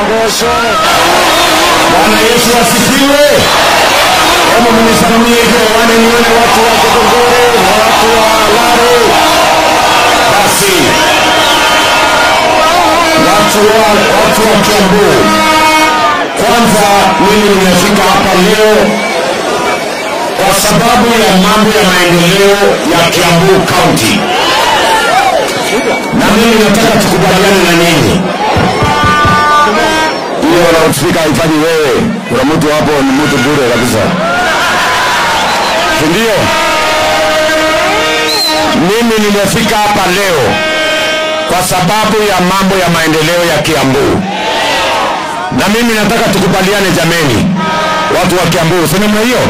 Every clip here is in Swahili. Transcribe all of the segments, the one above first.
Magosho. Bwana Yesu asifiwe. Hebu mnisalimie hewani nione watu wa Kitongori na watu wa Lare. Basi watu wa Kiambu, kwanza mimi nimefika hapa leo kwa sababu ya mambo ya maendeleo ya Kiambu County. Na mimi nataka tukubaliane na nyinyi. Hiyo unaofika haifanyi wewe. Kuna mtu hapo ni mtu bure kabisa. Ndio. Mimi nimefika hapa leo kwa sababu ya mambo ya maendeleo ya Kiambu. Na mimi nataka tukubaliane jameni. Watu wa Kiambu, sema hiyo.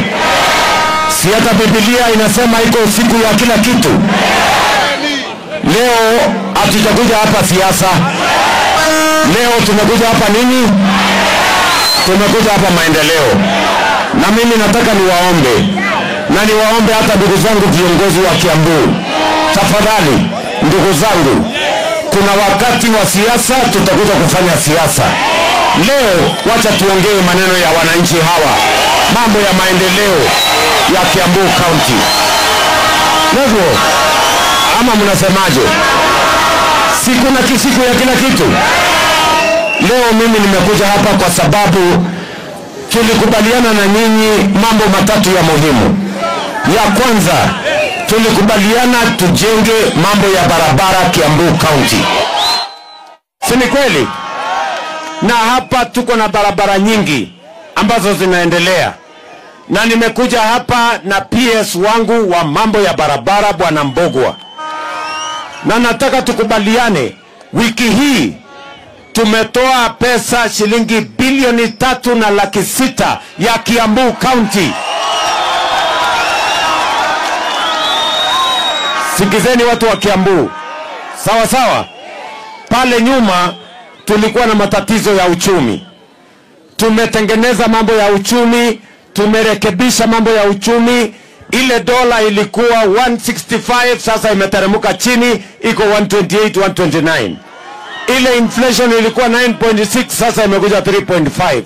Si hata Biblia inasema iko siku ya kila kitu. Leo hatujakuja hapa siasa. Leo tumekuja hapa nini? Tumekuja hapa maendeleo. Na mimi nataka niwaombe. Na niwaombe hata ndugu zangu viongozi wa Kiambu. Tafadhali ndugu zangu, kuna wakati wa siasa tutakuja kufanya siasa. Leo wacha tuongee maneno ya wananchi hawa. Mambo ya maendeleo ya Kiambu County. Ndio. Ama mnasemaje? Siku na kisiku ya kila kitu. Leo mimi nimekuja hapa kwa sababu tulikubaliana na nyinyi mambo matatu ya muhimu. Ya kwanza, tulikubaliana tujenge mambo ya barabara Kiambu County. Si ni kweli? Na hapa tuko na barabara nyingi ambazo zinaendelea. Na nimekuja hapa na PS wangu wa mambo ya barabara Bwana Mbogwa. Na nataka tukubaliane, wiki hii tumetoa pesa shilingi bilioni 3.6 ya Kiambu County. Sikizeni watu wa Kiambu. Sawa sawa. Pale nyuma tulikuwa na matatizo ya uchumi. Tumetengeneza mambo ya uchumi, tumerekebisha mambo ya uchumi. Ile dola ilikuwa 165, sasa imeteremka chini, iko 128, 129. Ile inflation ilikuwa 9.6, sasa imekuja 3.5.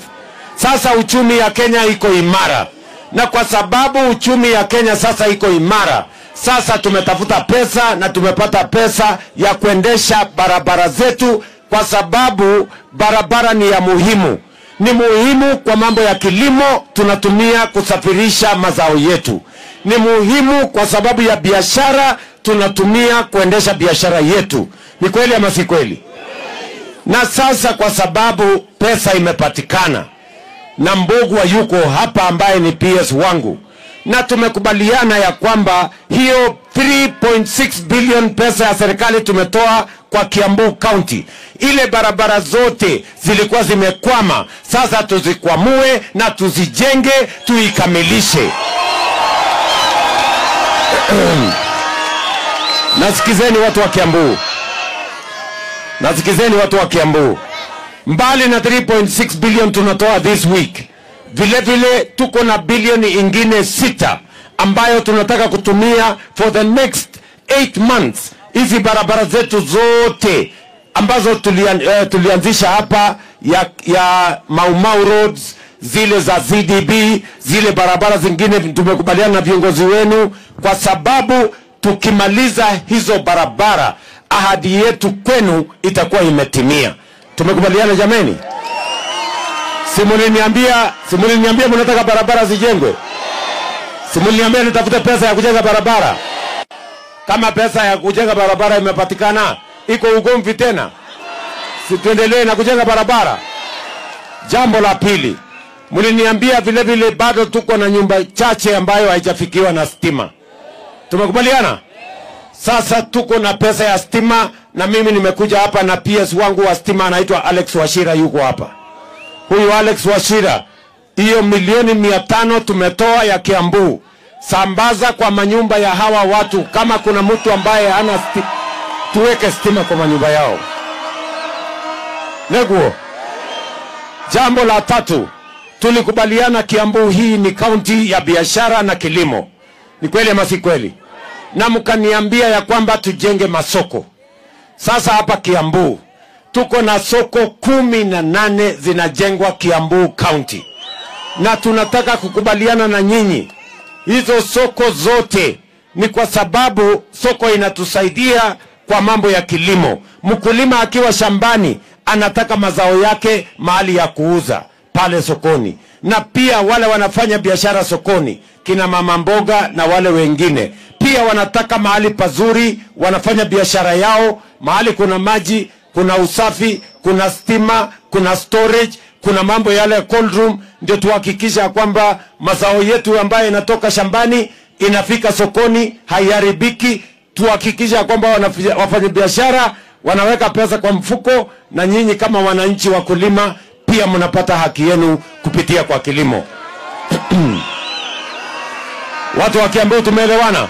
Sasa uchumi ya Kenya iko imara. Na kwa sababu uchumi ya Kenya sasa iko imara, sasa tumetafuta pesa na tumepata pesa ya kuendesha barabara zetu, kwa sababu barabara ni ya muhimu. Ni muhimu kwa mambo ya kilimo, tunatumia kusafirisha mazao yetu. Ni muhimu kwa sababu ya biashara, tunatumia kuendesha biashara yetu. Ni kweli ama si kweli? Na sasa kwa sababu pesa imepatikana na Mbogwa yuko hapa ambaye ni PS wangu, na tumekubaliana ya kwamba hiyo 3.6 billion pesa ya serikali tumetoa kwa Kiambu County. Ile barabara zote zilikuwa zimekwama, sasa tuzikwamue na tuzijenge, tuikamilishe. Nasikizeni watu wa Kiambu. Nasikizeni watu wa Kiambu. Mbali na 3.6 billion tunatoa this week, vile vile tuko na bilioni ingine 6 ambayo tunataka kutumia for the next 8 months. Hizi barabara zetu zote ambazo tulianzisha hapa ya Mau Roads, zile za ZDB, zile barabara zingine tumekubaliana na viongozi wenu, kwa sababu tukimaliza hizo barabara ahadi yetu kwenu itakuwa imetimia. Tumekubaliana jameni? Simuliniambia mnataka barabara zijengwe? Simuliniambia nitafute pesa ya kujenga barabara? Kama pesa ya kujenga barabara imepatikana, iko ugomvi tena? Si tuendelee na kujenga barabara? Jambo la pili, mliniambia vile vile bado tuko na nyumba chache ambayo haijafikiwa na stima. Tumekubaliana? Sasa tuko na pesa ya stima, na mimi nimekuja hapa na PS wangu wa stima anaitwa Alex Wachira, yuko hapa. Huyu Alex Wachira, hiyo milioni 500 tumetoa ya Kiambu. Sambaza kwa manyumba ya hawa watu, kama kuna mtu ambaye hana stima, tuweke stima kwa manyumba yao. Neguo. Jambo la tatu, tulikubaliana Kiambu hii ni kaunti ya biashara na kilimo. Ni kweli ama si kweli? Na mkaniambia ya kwamba tujenge masoko. Sasa hapa Kiambu tuko na soko 18 zinajengwa Kiambu County, na tunataka kukubaliana na nyinyi. Hizo soko zote ni kwa sababu soko inatusaidia kwa mambo ya kilimo. Mkulima akiwa shambani anataka mazao yake mahali ya kuuza pale sokoni, na pia wale wanafanya biashara sokoni, kina mama mboga na wale wengine pia wanataka mahali pazuri wanafanya biashara yao, mahali kuna maji, kuna usafi, kuna stima, kuna storage, kuna mambo yale cold room. Ndio tuhakikisha kwamba mazao yetu ambayo inatoka shambani inafika sokoni, haiharibiki. Tuhakikisha kwamba wafanya biashara wanaweka pesa kwa mfuko, na nyinyi kama wananchi wakulima pia mnapata haki yenu kupitia kwa kilimo. Watu wa Kiambu tumeelewana?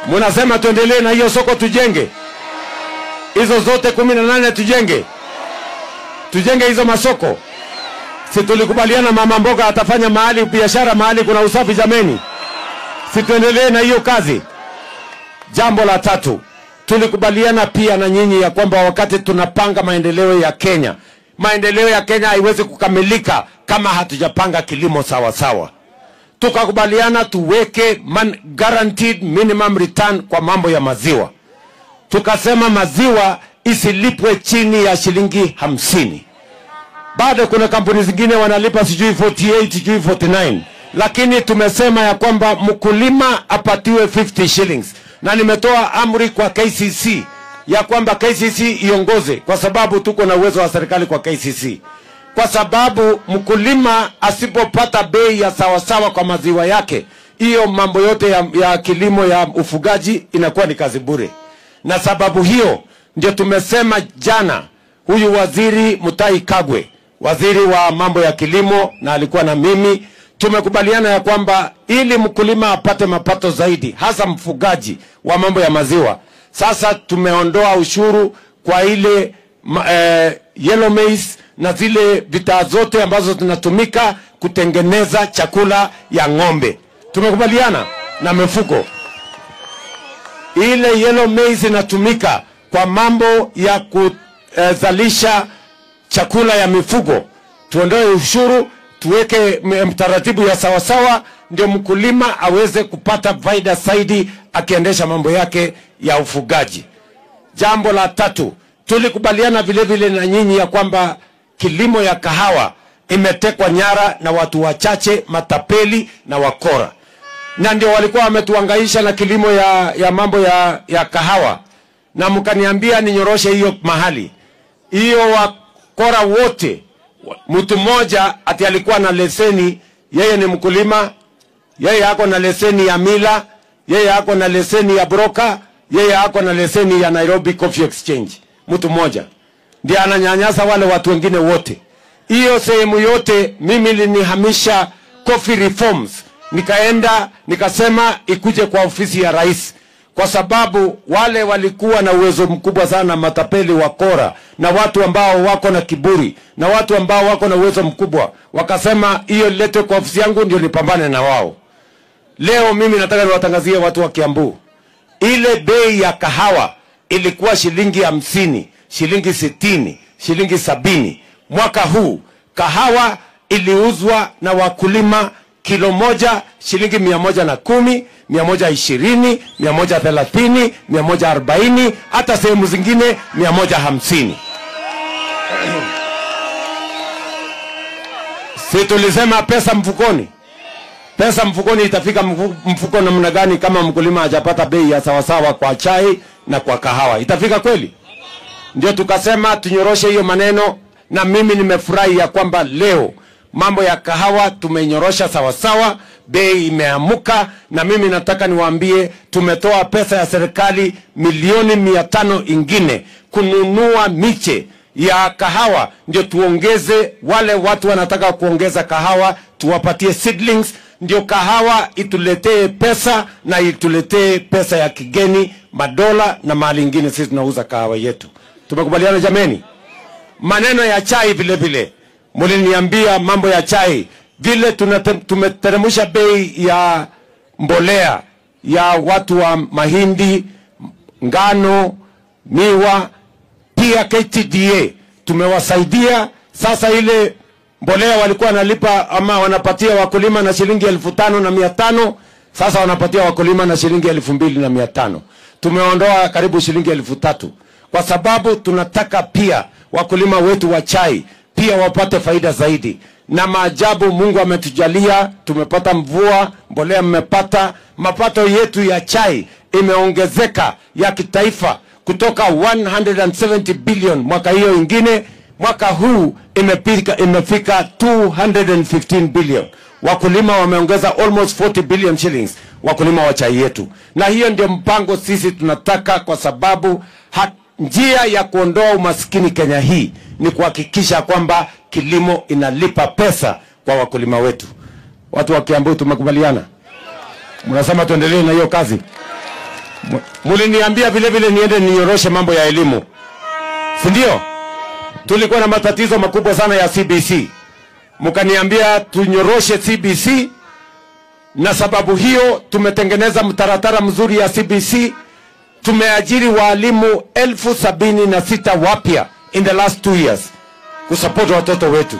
Mnasema tuendelee na hiyo soko tujenge? Hizo zote 18 tujenge? Tujenge hizo masoko? Si tulikubaliana mama mboga atafanya mahali biashara, mahali kuna usafi jameni? Si tuendelee na hiyo kazi? Jambo la tatu, tulikubaliana pia na nyinyi ya kwamba wakati tunapanga maendeleo ya Kenya, maendeleo ya Kenya haiwezi kukamilika kama hatujapanga kilimo sawa sawa. Tukakubaliana tuweke guaranteed minimum return kwa mambo ya maziwa. Tukasema maziwa isilipwe chini ya shilingi 50. Bado kuna kampuni zingine wanalipa sijui 48, sijui 49. Lakini tumesema ya kwamba mkulima apatiwe 50 shillings. Na nimetoa amri kwa KCC ya kwamba KCC iongoze, kwa sababu tuko na uwezo wa serikali kwa KCC. Kwa sababu mkulima asipopata bei ya sawasawa kwa maziwa yake, hiyo mambo yote ya kilimo ya ufugaji inakuwa ni kazi bure. Na sababu hiyo ndio tumesema jana, huyu waziri Mutahi Kagwe, waziri wa mambo ya kilimo, na alikuwa na mimi, tumekubaliana ya kwamba ili mkulima apate mapato zaidi, hasa mfugaji wa mambo ya maziwa, sasa tumeondoa ushuru kwa ile yellow maize na zile bidhaa zote ambazo zinatumika kutengeneza chakula ya ng'ombe. Tumekubaliana na mifugo. Ile yellow maize inatumika kwa mambo ya kuzalisha chakula ya mifugo. Tuondoe ushuru, tuweke mtaratibu ya sawasawa, ndio mkulima aweze kupata faida zaidi akiendesha mambo yake ya ufugaji. Jambo la tatu, tulikubaliana vile vile na nyinyi ya kwamba kilimo ya kahawa imetekwa nyara na watu wachache, matapeli na wakora. Na ndio walikuwa wametuangaisha na kilimo ya mambo ya kahawa. Na mkaniambia ninyoroshe hiyo mahali. Hiyo wakora wote, mtu mmoja ati alikuwa na leseni, yeye ni mkulima, yeye hako na leseni ya mila, yeye hako na leseni ya broker, yeye hako na leseni ya Nairobi Coffee Exchange. Mtu mmoja ndiye ananyanyasa wale watu wengine wote. Hiyo sehemu yote mimi nilihamisha coffee reforms, nikaenda nikasema ikuje kwa ofisi ya rais, kwa sababu wale walikuwa na uwezo mkubwa sana, matapeli, wakora na watu ambao wako na kiburi na watu ambao wako na uwezo mkubwa. Wakasema hiyo ilete kwa ofisi yangu ndio nipambane na wao. Leo mimi nataka niwatangazie watu wa Kiambu, ile bei ya kahawa ilikuwa shilingi 50, shilingi 60, shilingi 70. Mwaka huu kahawa iliuzwa na wakulima kilo moja shilingi 110, 120, 130, 140, hata sehemu zingine 150. Si tulisema pesa mfukoni? Pesa mfukoni itafika mfuko namna gani kama mkulima hajapata bei ya sawasawa kwa chai na kwa kahawa? Itafika kweli? Ndio tukasema tunyoroshe hiyo maneno, na mimi nimefurahi ya kwamba leo mambo ya kahawa tumenyorosha sawasawa, bei imeamuka. Na mimi nataka niwaambie tumetoa pesa ya serikali milioni 500 ingine kununua miche ya kahawa, ndio tuongeze. Wale watu wanataka kuongeza kahawa tuwapatie seedlings, ndio kahawa ituletee pesa na ituletee pesa ya kigeni, madola na mali ingine. Sisi tunauza kahawa yetu. Tumekubaliana jameni? Maneno ya chai vile vile, muliniambia mambo ya chai vile tumeteremsha bei ya mbolea ya watu wa mahindi, ngano, miwa. pia KTDA tumewasaidia. Sasa ile mbolea walikuwa wanalipa ama wanapatia wakulima na shilingi 5,500, sasa wanapatia wakulima na shilingi 2,500. Tumeondoa karibu shilingi 3,000 kwa sababu tunataka pia wakulima wetu wa chai pia wapate faida zaidi. Na maajabu, Mungu ametujalia, tumepata mvua, mbolea mmepata, mapato yetu ya chai imeongezeka ya kitaifa kutoka 170 billion mwaka hiyo ingine, mwaka huu imefika 215 billion. Wakulima wameongeza almost 40 billion shillings, wakulima wa chai yetu. Na hiyo ndio mpango sisi tunataka, kwa sababu njia ya kuondoa umaskini Kenya hii ni kuhakikisha kwamba kilimo inalipa pesa kwa wakulima wetu. Watu wa Kiambu tumekubaliana? Mnasema tuendelee na hiyo kazi? Muliniambia vile vile niende ninyoroshe mambo ya elimu, si ndio? Tulikuwa na matatizo makubwa sana ya CBC, mkaniambia tunyoroshe CBC, na sababu hiyo tumetengeneza mtaratara mzuri ya CBC. Tumeajiri walimu 76,000 wapya in the last 2 years kusupport watoto wetu.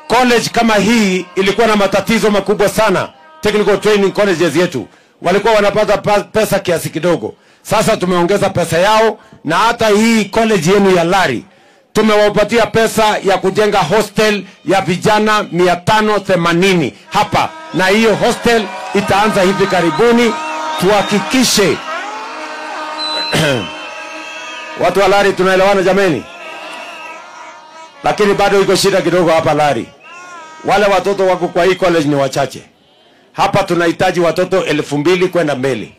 College kama hii ilikuwa na matatizo makubwa sana. Technical training colleges yetu walikuwa wanapata pesa kiasi kidogo. Sasa tumeongeza pesa yao, na hata hii college yenu ya Lari tumewapatia pesa ya kujenga hostel ya vijana 580 hapa, na hiyo hostel itaanza hivi karibuni. Tuhakikishe watu wa Lari tunaelewana jameni, lakini bado iko shida kidogo hapa Lari. Wale watoto wako kwa hii college ni wachache. Hapa tunahitaji watoto 2,000 kwenda mbele.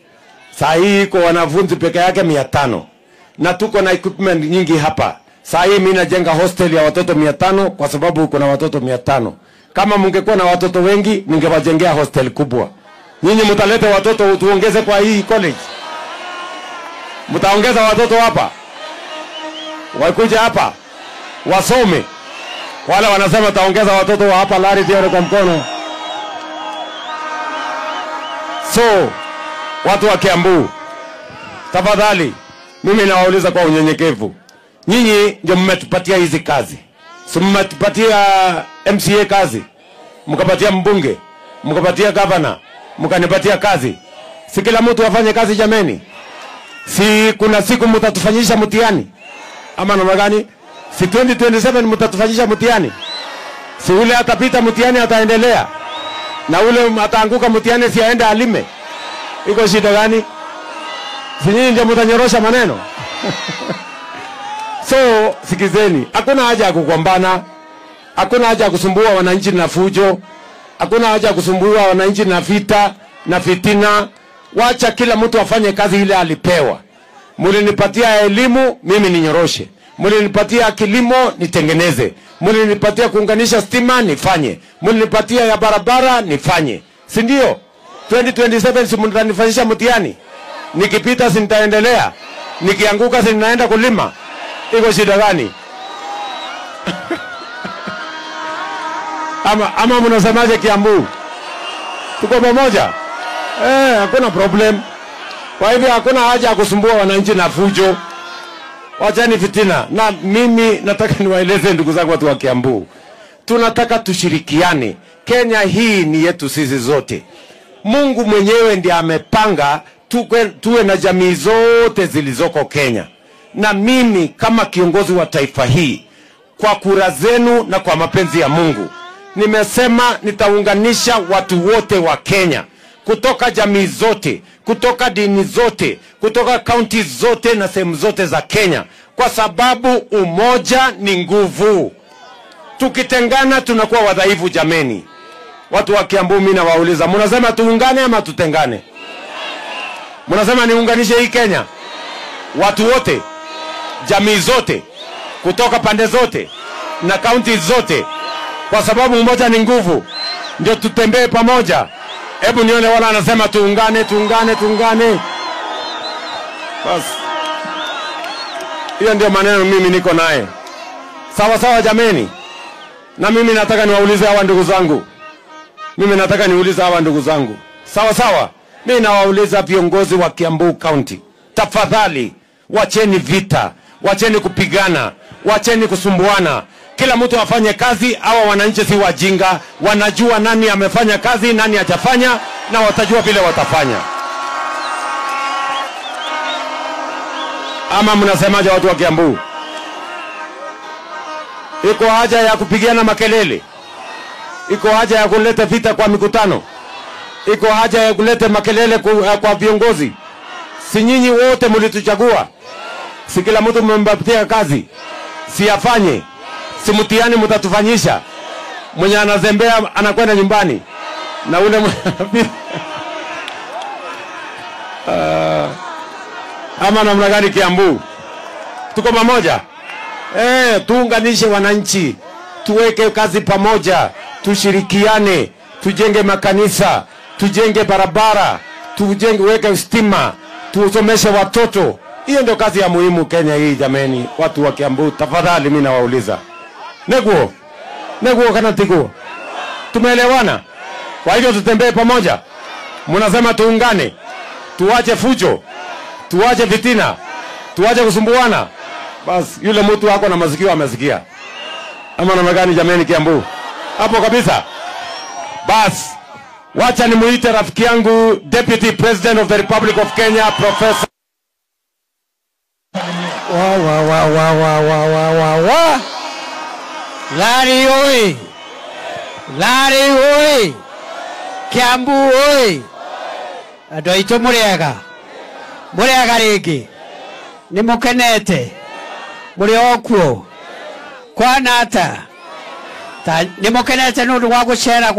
Saa hii iko wanafunzi peke yake 500, na tuko na equipment nyingi hapa. Saa hii mimi najenga hostel ya watoto 500 kwa sababu kuna watoto 500. Kama mungekuwa na watoto wengi ningewajengea hostel kubwa. Nyinyi mtalete watoto tuongeze kwa hii college? Mtaongeza watoto hapa? Wakuja hapa wasome. Wale wanasema taongeza watoto wa hapa Lari tiare kwa mkono. So watu wa Kiambu, tafadhali mimi nawauliza kwa unyenyekevu, nyinyi ndio mmetupatia hizi kazi. Si mmetupatia MCA kazi, mkapatia mbunge, mkapatia governor, mkanipatia kazi. Si kila mtu afanye kazi jameni? Si kuna siku mtatufanyisha mtihani ama namna gani? Si 2027 mtatufanyisha mtihani? Si ule atapita mtihani ataendelea, na ule ataanguka mtihani si aende alime? Iko shida gani? Si nyinyi ndio mtanyorosha maneno? So sikizeni, hakuna haja ya kugombana, hakuna haja ya kusumbua wananchi na fujo, hakuna haja ya kusumbua wananchi na vita na fitina. Wacha kila mtu afanye kazi ile alipewa. Mulinipatia elimu, mimi ninyoroshe. Mulinipatia kilimo, nitengeneze. Mulinipatia kuunganisha stima, nifanye. Mulinipatia ya barabara, nifanye. Si ndio? 2027 si mtanifanyisha mtihani? Nikipita si nitaendelea? Nikianguka si ninaenda kulima? Iko shida gani? ama mnasemaje Kiambu? Tuko pamoja? Hakuna problem. Kwa hivyo hakuna haja ya kusumbua wananchi na fujo. Wachani fitina. Na mimi nataka niwaeleze ndugu zangu watu wa Kiambu, tunataka tushirikiane. Kenya hii ni yetu sisi zote. Mungu mwenyewe ndiye amepanga tuwe na jamii zote zilizoko Kenya. Na mimi kama kiongozi wa taifa hii, kwa kura zenu na kwa mapenzi ya Mungu, nimesema nitaunganisha watu wote wa Kenya, kutoka jamii zote, kutoka dini zote, kutoka kaunti zote na sehemu zote za Kenya, kwa sababu umoja ni nguvu. Tukitengana tunakuwa wadhaifu jameni. Watu wa Kiambu mimi nawauliza, mnasema tuungane ama tutengane? Mnasema niunganishe hii Kenya? Watu wote, jamii zote, kutoka pande zote na kaunti zote, kwa sababu umoja ni nguvu. Ndio tutembee pamoja. Hebu nione wala anasema tuungane. Bas. Hiyo ndio maneno mimi niko naye. Sawa sawa jameni. Na mimi nataka niwaulize hawa ndugu zangu. Sawa sawa. Mimi nawauliza viongozi wa Kiambu County, tafadhali wacheni vita, wacheni kupigana, wacheni kusumbuana. Kila mtu afanye kazi. Hawa wananchi si wajinga, wanajua nani amefanya kazi, nani hajafanya, na watajua vile watafanya. Ama mnasemaje watu wa Kiambu? Iko haja ya kupigana makelele? Iko haja ya kuleta vita kwa mikutano? Iko haja ya kuleta makelele kwa viongozi? Si nyinyi wote mlituchagua? Si kila mtu mmempatia kazi? Si afanye? Si mtihani mtatufanyisha? Mwenye anazembea anakwenda nyumbani na ule ama namna gani Kiambu? Tuko pamoja? Tuunganishe wananchi, tuweke kazi pamoja, tushirikiane, tujenge makanisa, tujenge barabara, weke stima, tusomeshe watoto. Hiyo ndio kazi ya muhimu Kenya hii jameni. Watu wa Kiambu, tafadhali mimi nawauliza. Neguo kana tiguo. Tumeelewana? Kwa hivyo tutembee pamoja. Mnasema tuungane. Tuache fujo. Tuache fitina. Tuache kusumbuana. Bas yule mtu wako na masikio amesikia. Ama namna gani jameni Kiambu? Hapo kabisa. Bas wacha nimuite rafiki yangu Deputy President of the Republic of Kenya Professor Larry oi! Larry oi! Kiambu oi! Andũ aitũ mũrĩega? Mũrĩega rĩngĩ? Nĩ mũkenete? Mũrĩ o kuo? Kwana atĩa? Nĩ mũkenete nĩ ũndũ wa gũcera